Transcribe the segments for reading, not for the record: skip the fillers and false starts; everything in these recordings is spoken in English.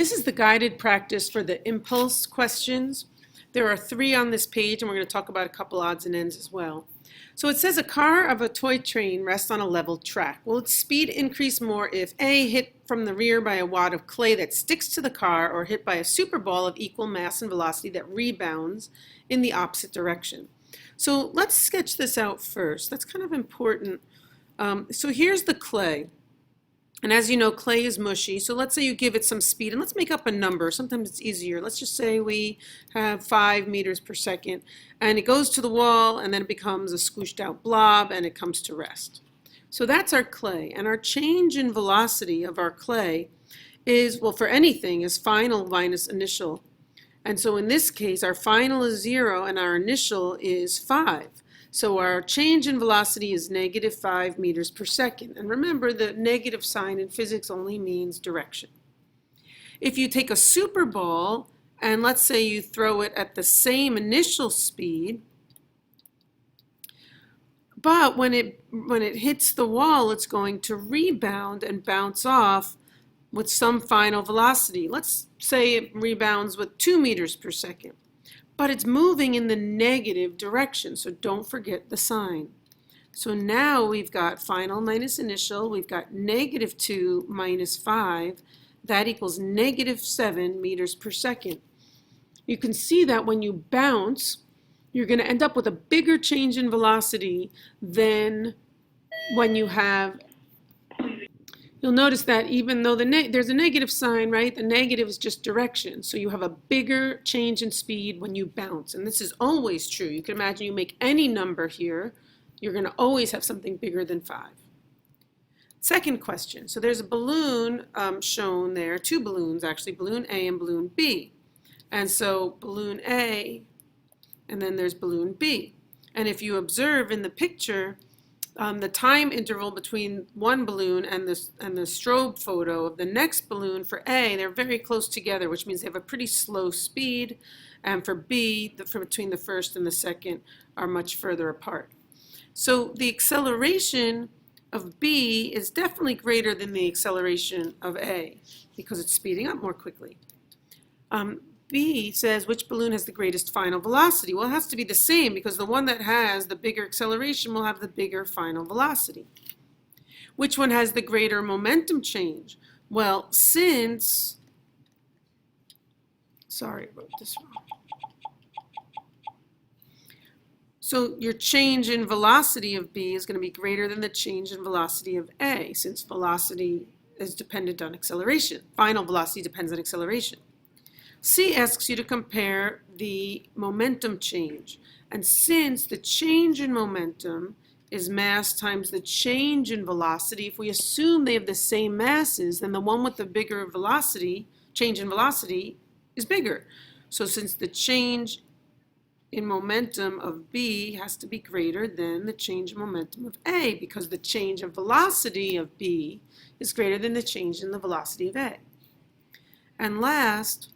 This is the guided practice for the impulse questions. There are 3 on this page, and we're going to talk about a couple odds and ends as well. So it says a car of a toy train rests on a level track. Will its speed increase more if A, hit from the rear by a wad of clay that sticks to the car, or hit by a super ball of equal mass and velocity that rebounds in the opposite direction? So let's sketch this out first. That's kind of important. So here's the clay. And as you know, clay is mushy, so let's say you give it some speed, and let's make up a number. Sometimes it's easier. Let's just say we have 5 meters per second, and it goes to the wall, and then it becomes a squished out blob, and it comes to rest. So that's our clay, and our change in velocity of our clay is, well, for anything, is final minus initial. And so in this case, our final is 0, and our initial is 5. So our change in velocity is negative 5 meters per second. And remember, the negative sign in physics only means direction. If you take a super ball, and let's say you throw it at the same initial speed, but when it hits the wall, it's going to rebound and bounce off with some final velocity. Let's say it rebounds with 2 meters per second. But it's moving in the negative direction, so don't forget the sign. So now we've got final minus initial, we've got negative 2 minus 5, that equals negative 7 meters per second. You can see that when you bounce, you're going to end up with a bigger change in velocity than when you have. You'll notice that even though there's a negative sign, right? The negative is just direction. So you have a bigger change in speed when you bounce. And this is always true. You can imagine you make any number here, you're going to always have something bigger than 5. Second question. So there's a balloon shown there, 2 balloons actually, balloon A and balloon B. And so balloon A, and then there's balloon B. And if you observe in the picture, the time interval between one balloon and the strobe photo of the next balloon for A, they're very close together, which means they have a pretty slow speed. And for B, between the first and the second are much further apart. So the acceleration of B is definitely greater than the acceleration of A because it's speeding up more quickly. B says which balloon has the greatest final velocity? Well, it has to be the same because the one that has the bigger acceleration will have the bigger final velocity. Which one has the greater momentum change? Well, since, sorry, I wrote this wrong. So your change in velocity of B is going to be greater than the change in velocity of A, since velocity is dependent on acceleration. Final velocity depends on acceleration. C asks you to compare the momentum change. And since the change in momentum is mass times the change in velocity, if we assume they have the same masses, then the one with the bigger velocity, change in velocity, is bigger. So since the change in momentum of B has to be greater than the change in momentum of A, because the change in velocity of B is greater than the change in the velocity of A. And last,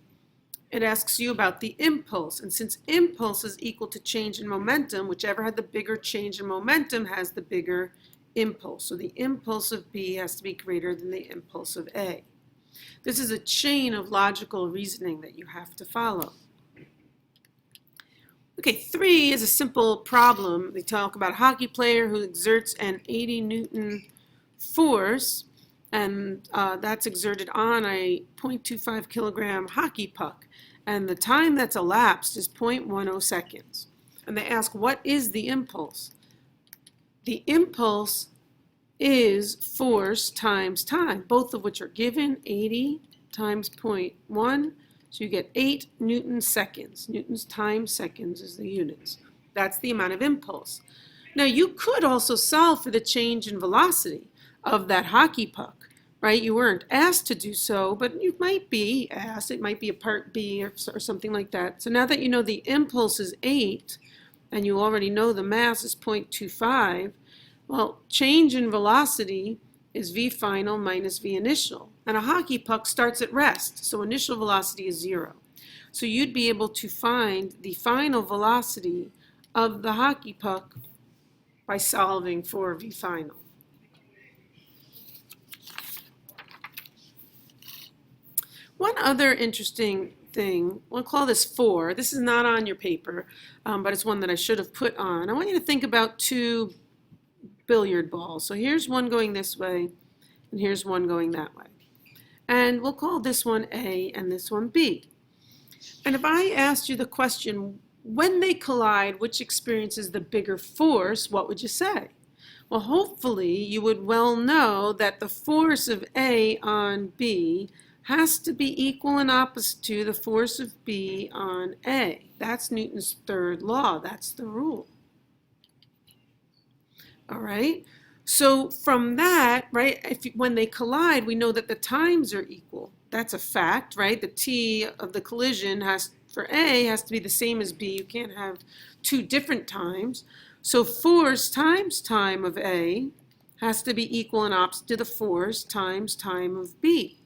it asks you about the impulse, and since impulse is equal to change in momentum, whichever had the bigger change in momentum has the bigger impulse. So the impulse of B has to be greater than the impulse of A. This is a chain of logical reasoning that you have to follow. Okay, 3 is a simple problem. They talk about a hockey player who exerts an 80 Newton force, and that's exerted on a 0.25 kilogram hockey puck. And the time that's elapsed is 0.10 seconds. And they ask, what is the impulse? The impulse is force times time, both of which are given, 80 times 0.1. So you get 8 Newton seconds. Newton's times seconds is the units. That's the amount of impulse. Now you could also solve for the change in velocity of that hockey puck. Right? You weren't asked to do so, but you might be asked. It might be a part B or something like that. So now that you know the impulse is 8, and you already know the mass is 0.25, well, change in velocity is V final minus V initial. And a hockey puck starts at rest, so initial velocity is 0. So you'd be able to find the final velocity of the hockey puck by solving for V final. One other interesting thing, we'll call this 4. This is not on your paper, but it's one that I should have put on. I want you to think about two billiard balls. So here's one going this way, and here's one going that way. And we'll call this one A and this one B. And if I asked you the question, when they collide, which experiences the bigger force, what would you say? Well, hopefully you would well know that the force of A on B has to be equal and opposite to the force of B on A. That's Newton's third law. That's the rule. All right? So from that, right, when they collide, we know that the times are equal. That's a fact, right? The T of the collision for A has to be the same as B. You can't have two different times. So force times time of A has to be equal and opposite to the force times time of B.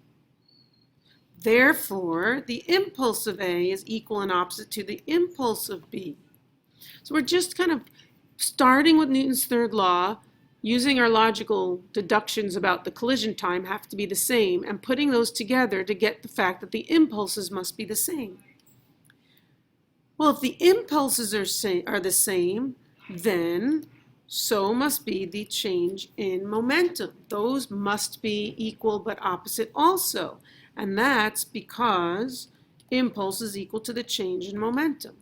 Therefore, the impulse of A is equal and opposite to the impulse of B. So we're just kind of starting with Newton's third law, using our logical deductions about the collision time have to be the same, and putting those together to get the fact that the impulses must be the same. Well, if the impulses are the same, then so must be the change in momentum. Those must be equal but opposite also. And that's because impulse is equal to the change in momentum.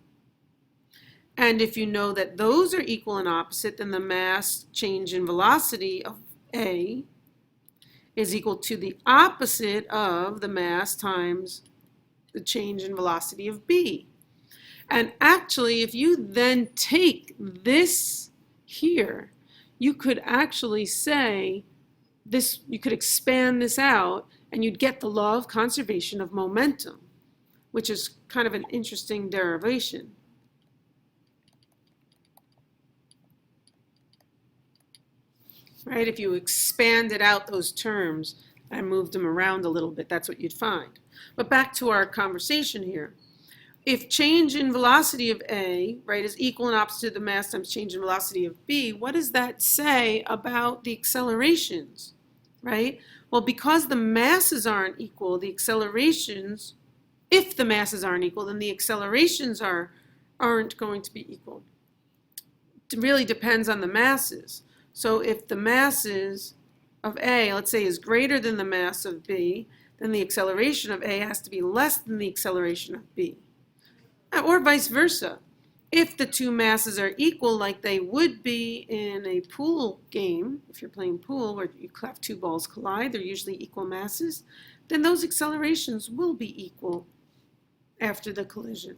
And if you know that those are equal and opposite, then the mass change in velocity of A is equal to the opposite of the mass times the change in velocity of B. And actually, if you then take this here, you could actually say this, you could expand this out, and you'd get the law of conservation of momentum, which is kind of an interesting derivation. Right? If you expanded out those terms and moved them around a little bit, that's what you'd find. But back to our conversation here. If change in velocity of A, right, is equal and opposite to the mass times change in velocity of B, what does that say about the accelerations, right? Well, because the masses aren't equal, the accelerations, if the masses aren't equal, then the accelerations aren't going to be equal. It really depends on the masses. So if the masses of A, let's say, is greater than the mass of B, then the acceleration of A has to be less than the acceleration of B. Or vice versa. If the two masses are equal, like they would be in a pool game, if you're playing pool where you have two balls collide, they're usually equal masses, then those accelerations will be equal after the collision.